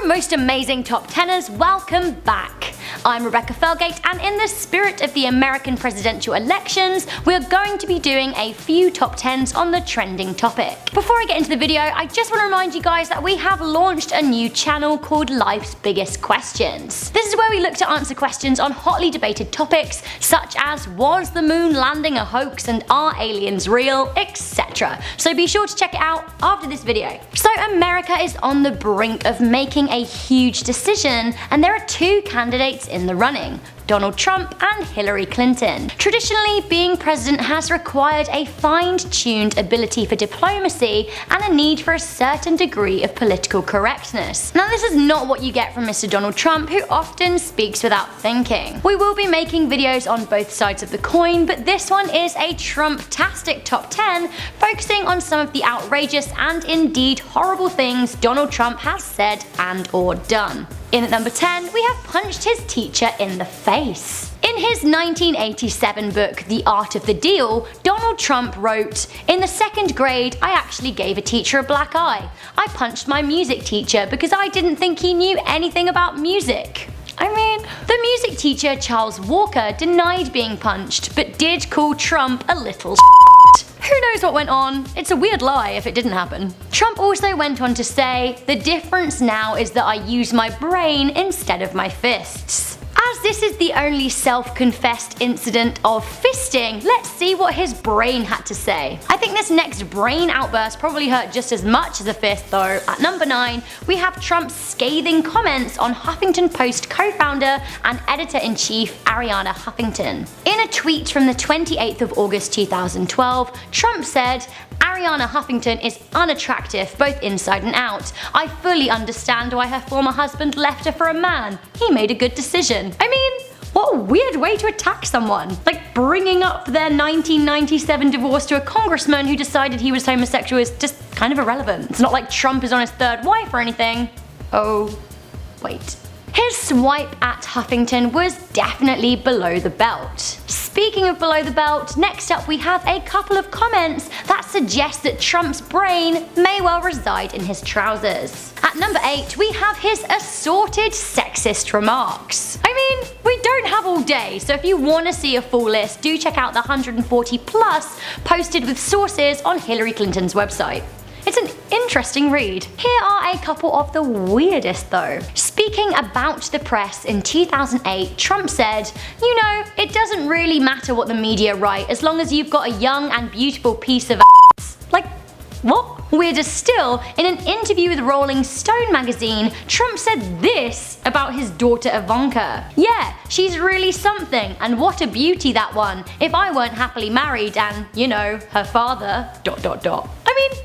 most amazing top teners, welcome back. I'm Rebecca Felgate, and in the spirit of the American presidential elections, we're going to be doing a few top 10s on the trending topic. Before I get into the video, I just want to remind you guys that we have launched a new channel called Life's Biggest Questions. This is where we look to answer questions on hotly debated topics such as was the moon landing a hoax and are aliens real, etc. So be sure to check it out after this video. So America is on the brink of making a huge decision, and there are two candidates in the running: Donald Trump and Hillary Clinton. Traditionally, being president has required a fine-tuned ability for diplomacy and a need for a certain degree of political correctness. Now, this is not what you get from Mr. Donald Trump, who often speaks without thinking. We will be making videos on both sides of the coin, but this one is a Trump-tastic top 10, focusing on some of the outrageous and indeed horrible things Donald Trump has said and or done. In at number 10, we have punched his teacher in the face. In his 1987 book, The Art of the Deal, Donald Trump wrote, "In the second grade, I actually gave a teacher a black eye. I punched my music teacher because I didn't think he knew anything about music." I mean, the music teacher Charles Walker denied being punched, but did call Trump a little Who knows what went on? It's a weird lie if it didn't happen. Trump also went on to say, "The difference now is that I use my brain instead of my fists." As this is the only self-confessed incident of fisting, let's see what his brain had to say. I think this next brain outburst probably hurt just as much as a fist though. At number 9, we have Trump's scathing comments on Huffington Post co-founder and editor-in-chief Arianna Huffington. In a tweet from the 28th of August 2012, Trump said, "Arianna Huffington is unattractive both inside and out. I fully understand why her former husband left her for a man. He made a good decision." I mean, what a weird way to attack someone. Like, bringing up their 1997 divorce to a congressman who decided he was homosexual is just kind of irrelevant. It's not like Trump is on his third wife or anything. Oh, wait. His swipe at Huffington was definitely below the belt. Speaking of below the belt, next up we have a couple of comments that suggest that Trump's brain may well reside in his trousers. At number 8, we have his assorted sexist remarks. I mean, we don't have all day, so if you want to see a full list, do check out the 140 plus posted with sources on Hillary Clinton's website. It's an interesting read. Here are a couple of the weirdest though. Speaking about the press in 2008, Trump said, "You know, it doesn't really matter what the media write as long as you've got a young and beautiful piece of ass." Like, what? Weirder still, in an interview with Rolling Stone magazine, Trump said this about his daughter Ivanka. "Yeah, she's really something, and what a beauty that one. If I weren't happily married and, you know, her father, ... I mean,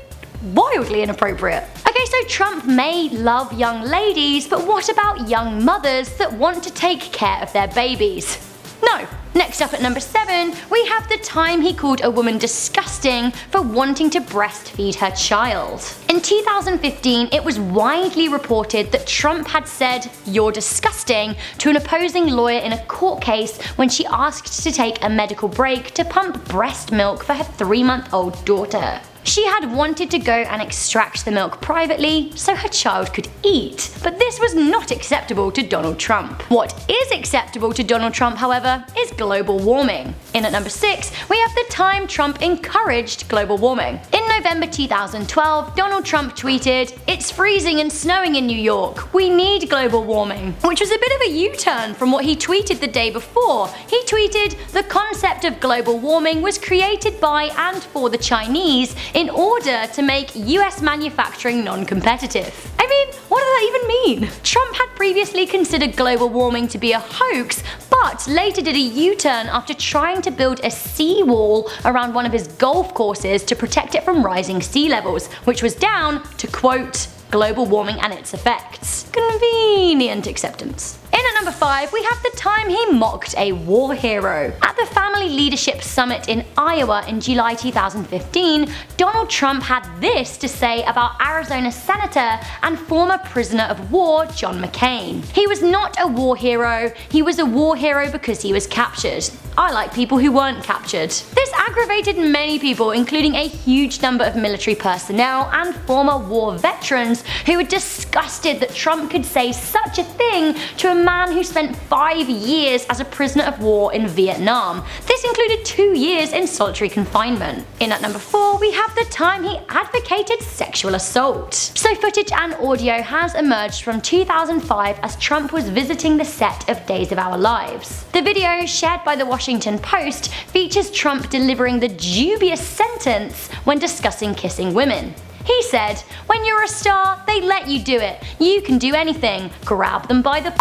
wildly inappropriate. Okay, so Trump may love young ladies, but what about young mothers that want to take care of their babies? No. Next up at number 7, we have the time he called a woman disgusting for wanting to breastfeed her child. In 2015, it was widely reported that Trump had said, "You're disgusting," to an opposing lawyer in a court case when she asked to take a medical break to pump breast milk for her 3-month-old daughter. She had wanted to go and extract the milk privately so her child could eat, but this was not acceptable to Donald Trump. What is acceptable to Donald Trump, however, is global warming. In at number 6, we have the time Trump encouraged global warming. In November 2012, Donald Trump tweeted, "It's freezing and snowing in New York. We need global warming," which was a bit of a U-turn from what he tweeted the day before. He tweeted, "The concept of global warming was created by and for the Chinese in order to make US manufacturing non-competitive." I mean, what does that even mean? Trump had previously considered global warming to be a hoax, but later did a U-turn after trying to build a seawall around one of his golf courses to protect it from rising sea levels, which was down to, quote, "global warming and its effects." Convenient acceptance. In at number 5, we have the time he mocked a war hero. At the Family Leadership Summit in Iowa in July 2015, Donald Trump had this to say about Arizona Senator and former prisoner of war John McCain. He was not a war hero, he was a war hero because he was captured. I like people who weren't captured. This aggravated many people, including a huge number of military personnel and former war veterans who were disgusted that Trump could say such a thing to a man who spent 5 years as a prisoner of war in Vietnam. This included 2 years in solitary confinement. In at number 4, we have the time he advocated sexual assault. So footage and audio has emerged from 2005 as Trump was visiting the set of Days of Our Lives. The video, shared by the Washington Post, features Trump delivering the dubious sentence when discussing kissing women. He said, "When you're a star, they let you do it. You can do anything. Grab them by the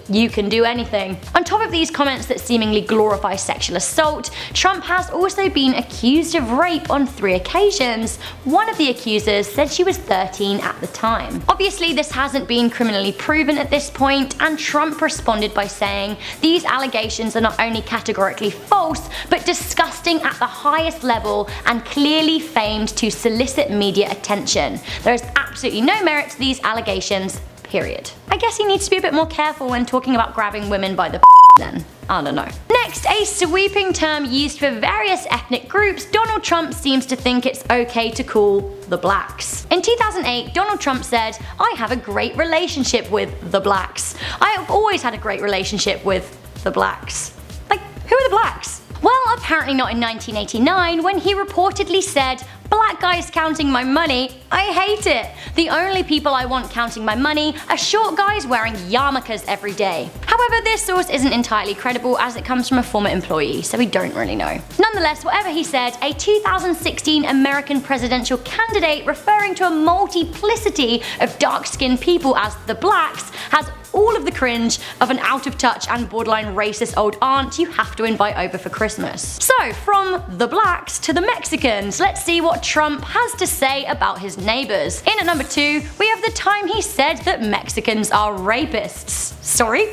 you can do anything." On top of these comments that seemingly glorify sexual assault, Trump has also been accused of rape on 3 occasions. One of the accusers said she was 13 at the time. Obviously, this hasn't been criminally proven at this point, and Trump responded by saying, "These allegations are not only categorically false, but disgusting at the highest level and clearly famed to solicit media attention. There is absolutely no merit to these allegations. Period." I guess he needs to be a bit more careful when talking about grabbing women by the then. I don't know. Next, a sweeping term used for various ethnic groups Donald Trump seems to think it's okay to call the blacks. In 2008, Donald Trump said, "I have a great relationship with the blacks. I have always had a great relationship with the blacks." Like, who are the blacks? Well, apparently not in 1989, when he reportedly said, "Black guys counting my money, I hate it. The only people I want counting my money are short guys wearing yarmulkes every day." However, this source isn't entirely credible as it comes from a former employee, so we don't really know. Nonetheless, whatever he said, a 2016 American presidential candidate referring to a multiplicity of dark-skinned people as the blacks has all of the cringe of an out-of-touch and borderline racist old aunt you have to invite over for Christmas. So, from the blacks to the Mexicans, let's see what Trump has to say about his neighbors. In at number 2, we have the time he said that Mexicans are rapists. Sorry?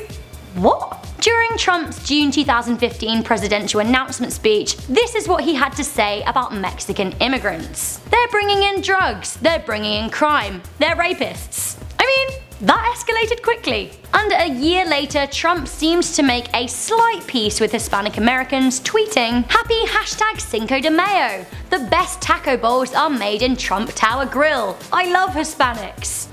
What? During Trump's June 2015 presidential announcement speech, this is what he had to say about Mexican immigrants. "They're bringing in drugs, they're bringing in crime, they're rapists." I mean, that escalated quickly. Under a year later, Trump seems to make a slight peace with Hispanic Americans, tweeting, "Happy #Cinco de Mayo. The best taco bowls are made in Trump Tower Grill. I love Hispanics."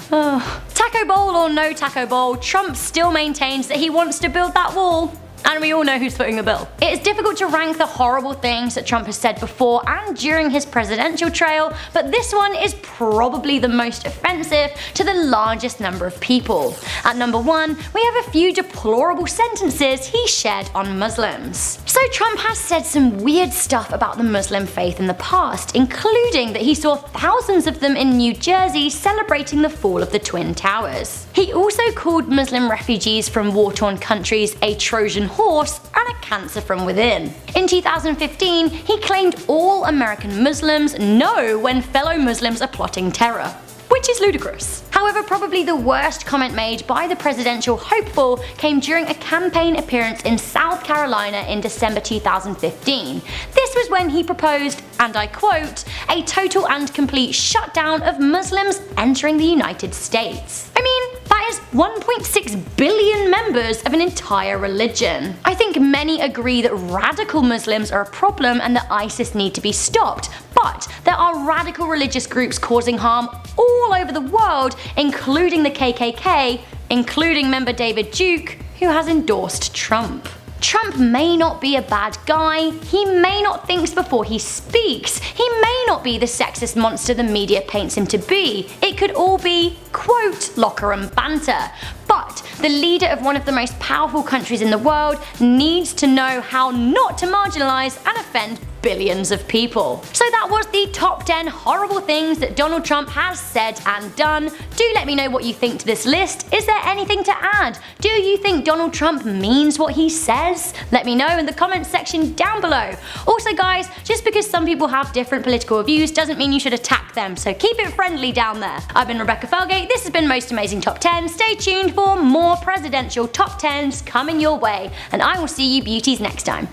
Taco bowl or no taco bowl, Trump still maintains that he wants to build that wall. And we all know who's footing the bill. It is difficult to rank the horrible things that Trump has said before and during his presidential trail, but this one is probably the most offensive to the largest number of people. At number 1, we have a few deplorable sentences he shared on Muslims. So Trump has said some weird stuff about the Muslim faith in the past, including that he saw thousands of them in New Jersey celebrating the fall of the Twin Towers. He also called Muslim refugees from war-torn countries a Trojan horse and a cancer from within. In 2015, he claimed all American Muslims know when fellow Muslims are plotting terror, which is ludicrous. However, probably the worst comment made by the presidential hopeful came during a campaign appearance in South Carolina in December 2015. This was when he proposed, and I quote, "a total and complete shutdown of Muslims entering the United States." I mean, that is 1.6 billion members of an entire religion. I think many agree that radical Muslims are a problem and that ISIS need to be stopped, but there are radical religious groups causing harm all over the world, including the KKK, including member David Duke, who has endorsed Trump. Trump may not be a bad guy, he may not think before he speaks, he may not be the sexist monster the media paints him to be. It could all be, quote, locker room banter. But the leader of one of the most powerful countries in the world needs to know how not to marginalize and offend billions of people. So that was the top 10 horrible things that Donald Trump has said and done. Do let me know what you think to this list. Is there anything to add? Do you think Donald Trump means what he says? Let me know in the comments section down below. Also guys, just because some people have different political views doesn't mean you should attack them, so keep it friendly down there. I've been Rebecca Felgate, this has been Most Amazing Top 10. Stay tuned for more presidential top 10s coming your way, and I will see you beauties next time.